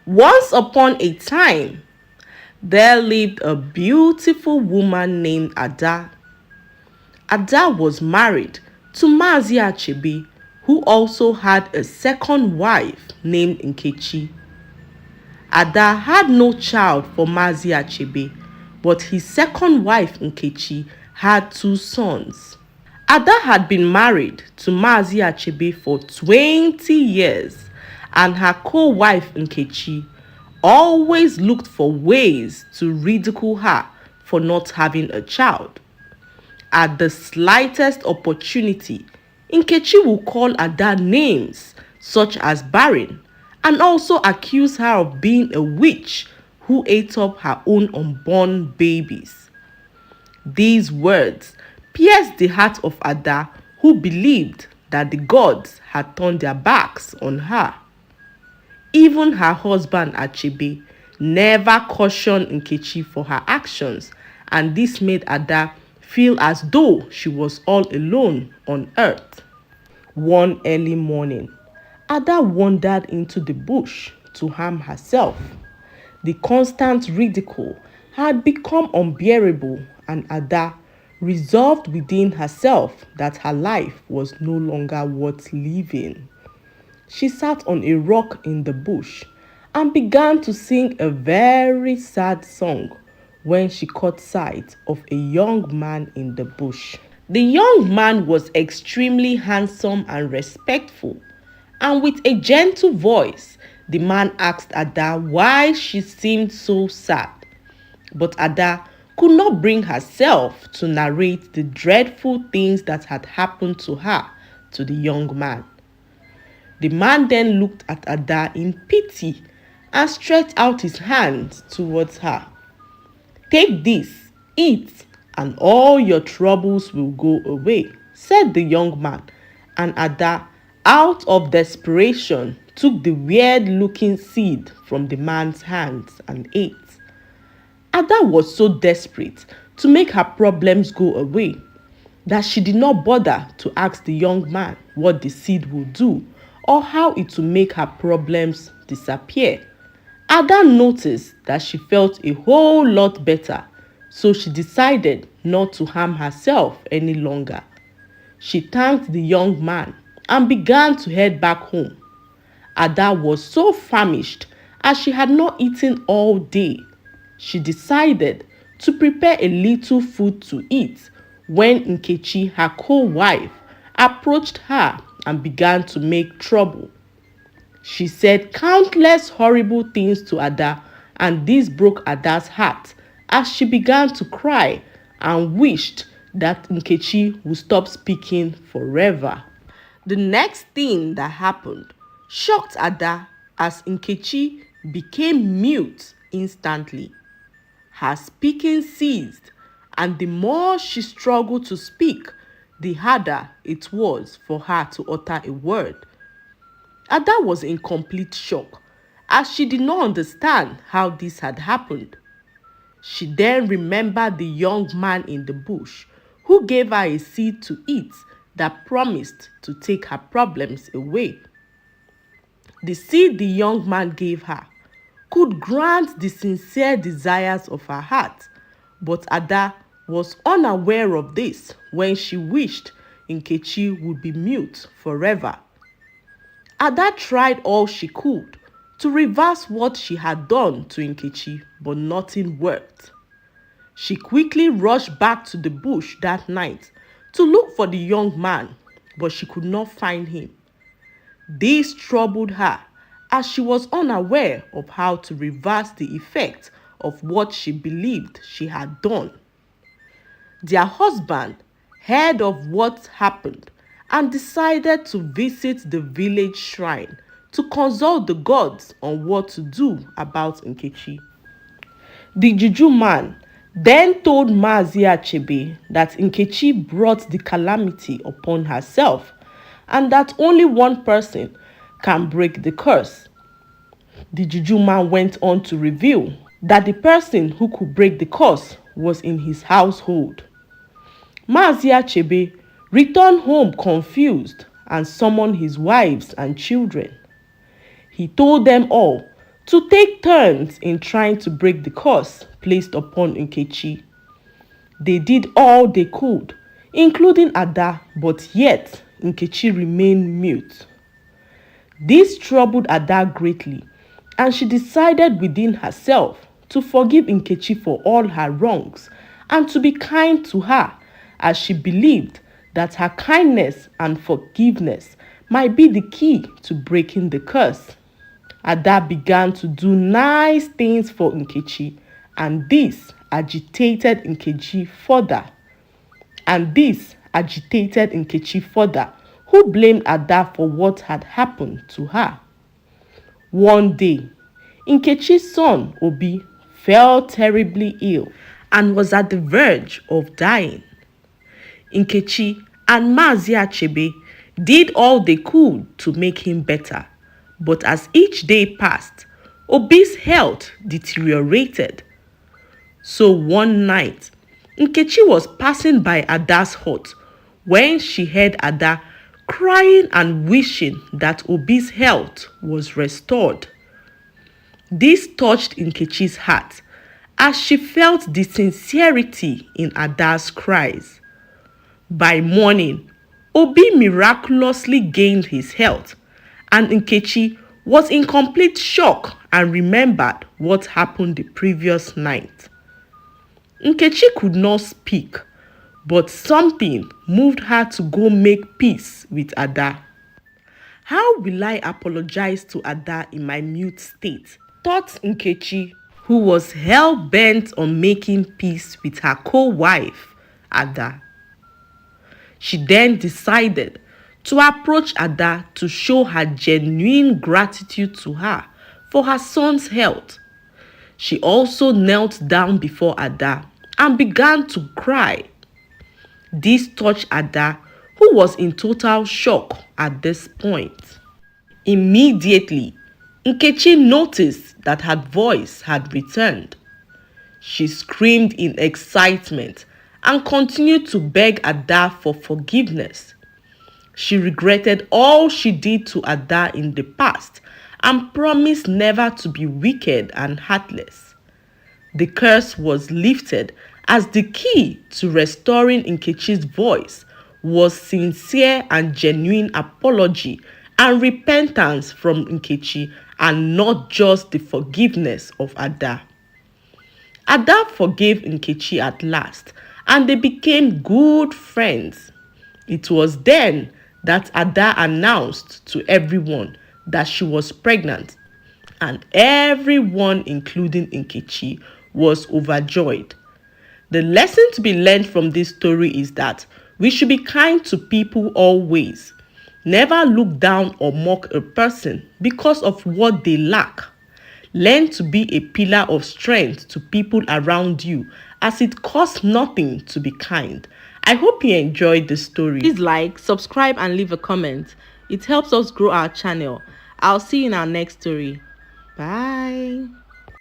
Once upon a time, there lived a beautiful woman named Ada. Ada was married to Mazi Achebe, who also had a second wife named Nkechi. Ada had no child for Mazi Achebe, but his second wife Nkechi had two sons. Ada had been married to Mazi Achebe for 20 years, and her co-wife Nkechi always looked for ways to ridicule her for not having a child. At the slightest opportunity, Nkechi will call Ada names such as barren and also accuse her of being a witch who ate up her own unborn babies. These words pierced the heart of Ada, who believed that the gods had turned their backs on her. Even her husband Achebe never cautioned Nkechi for her actions, and this made Ada feel as though she was all alone on earth. One early morning, Ada wandered into the bush to harm herself. The constant ridicule had become unbearable, and Ada resolved within herself that her life was no longer worth living. She sat on a rock in the bush and began to sing a very sad song when she caught sight of a young man in the bush. The young man was extremely handsome and respectful, and with a gentle voice, the man asked Ada why she seemed so sad. But Ada could not bring herself to narrate the dreadful things that had happened to her to the young man. The man then looked at Ada in pity and stretched out his hands towards her. "Take this, eat, and all your troubles will go away," said the young man, and Ada, out of desperation, took the weird-looking seed from the man's hands and ate. Ada was so desperate to make her problems go away that she did not bother to ask the young man what the seed would do or how it would make her problems disappear. Ada noticed that she felt a whole lot better, so she decided not to harm herself any longer. She thanked the young man and began to head back home. Ada was so famished as she had not eaten all day. She decided to prepare a little food to eat when Nkechi, her co-wife, approached her and began to make trouble. She said countless horrible things to Ada, and this broke Ada's heart as she began to cry and wished that Nkechi would stop speaking forever. The next thing that happened shocked Ada as Nkechi became mute instantly. Her speaking ceased, and the more she struggled to speak, the harder it was for her to utter a word. Ada was in complete shock as she did not understand how this had happened. She then remembered the young man in the bush who gave her a seed to eat that promised to take her problems away. The seed the young man gave her could grant the sincere desires of her heart, but Ada was unaware of this when she wished Nkechi would be mute forever. Ada tried all she could to reverse what she had done to Nkechi, but nothing worked. She quickly rushed back to the bush that night to look for the young man, but she could not find him. This troubled her as she was unaware of how to reverse the effect of what she believed she had done. Their husband heard of what happened and decided to visit the village shrine to consult the gods on what to do about Nkechi. The juju man then told Mazi Achebe that Nkechi brought the calamity upon herself and that only one person can break the curse. The juju man went on to reveal that the person who could break the curse was in his household. Mazi Achebe returned home confused and summoned his wives and children. He told them all to take turns in trying to break the curse placed upon Nkechi. They did all they could, including Ada, but yet Nkechi remained mute. This troubled Ada greatly, and she decided within herself to forgive Nkechi for all her wrongs and to be kind to her, as she believed that her kindness and forgiveness might be the key to breaking the curse. Ada began to do nice things for Nkechi, and this agitated Nkechi further. Who blamed Ada for what had happened to her. One day, Nkechi's son Obi fell terribly ill and was at the verge of dying. Nkechi and Mazi Achebe did all they could to make him better, but as each day passed, Obi's health deteriorated. So one night, Nkechi was passing by Ada's hut when she heard Ada crying and wishing that Obi's health was restored. This touched Nkechi's heart as she felt the sincerity in Ada's cries. By morning, Obi miraculously gained his health, and Nkechi was in complete shock and remembered what happened the previous night. Nkechi could not speak, but something moved her to go make peace with Ada. How will I apologize to Ada in my mute state? Thought Nkechi, who was hell-bent on making peace with her co-wife, Ada. She then decided to approach Ada to show her genuine gratitude to her for her son's health. She also knelt down before Ada and began to cry. This touched Ada, who was in total shock at this point. Immediately, Nkechi noticed that her voice had returned. She screamed in excitement and continued to beg Ada for forgiveness. She regretted all she did to Ada in the past and promised never to be wicked and heartless. The curse was lifted as the key to restoring Nkechi's voice was sincere and genuine apology and repentance from Nkechi, and not just the forgiveness of Ada. Ada forgave Nkechi at last, and they became good friends. It was then that Ada announced to everyone that she was pregnant, and everyone, including Nkechi, was overjoyed. The lesson to be learned from this story is that we should be kind to people always. Never look down or mock a person because of what they lack. Learn to be a pillar of strength to people around you, as it costs nothing to be kind. I hope you enjoyed the story. Please like, subscribe, and leave a comment. It helps us grow our channel. I'll see you in our next story. Bye.